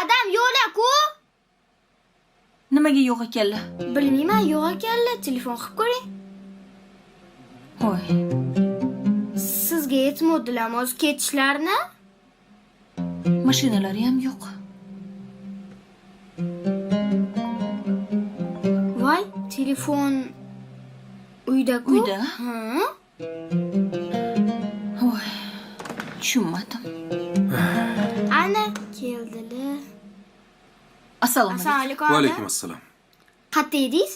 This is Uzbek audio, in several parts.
Dadam yo'q-ku. Nimaga yo'q ekanlar? Bilmayman, yo'q ekanlar. Telefon qilib ko'ring. Voy. Sizga yetmadilar hozir ketishlarini? Mashinalari ham yo'q. Voy, telefon uyda-ku. Uyda? Ha? Voy. Tushunmadim. Ana keldilar. Assalomu Assalomu alaykum. alaykum. Va alaykum assalom. Qayerda edingiz?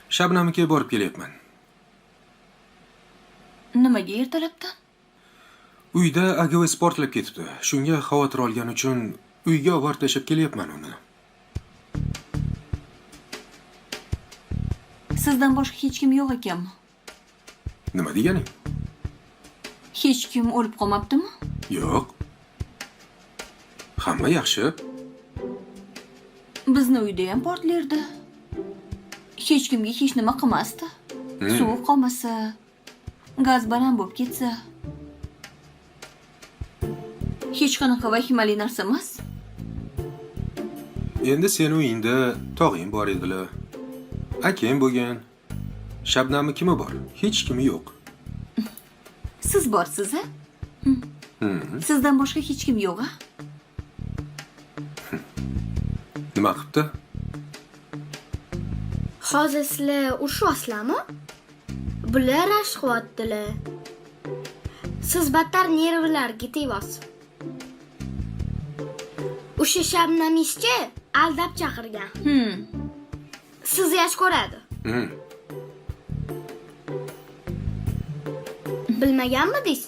Shabnamga borib kelyapman. Nimaga ertalabdan? Uyda agava sportlab ketibdi. Shunga xavotir olgani uchun uyga olib tashlab kelyapman uni. Sizdan boshqa hech kim yo'q ekanmi? Nima deganing? Hech kim o'lib qolmabdimi? Yo'q. Hamma yaxshi. Bizni uyda ham portlerdi. Hech kimga hech nima qilmasdi. Suv qolmasa, gaz baland bo'lib ketsa. Hech qanaqa vahimali narsa emas. Endi sen uyingda tog'ing bor edilar. Akang bo'lgan. Shabnamni kimi bor? Hech kimi yo'q. Siz borsiz-a? Sizdan boshqa hech kim yo'q-a? Nima qilibdi? Hozir sizlar urushyapsizlarmi? Bular rashk qilyaptilar. Siz battar nervlarga tegyapsiz. O'sha Shabnam ishchi aldab chaqirgan. Siz yaxshi ko'radi. Bilmaganmidingiz?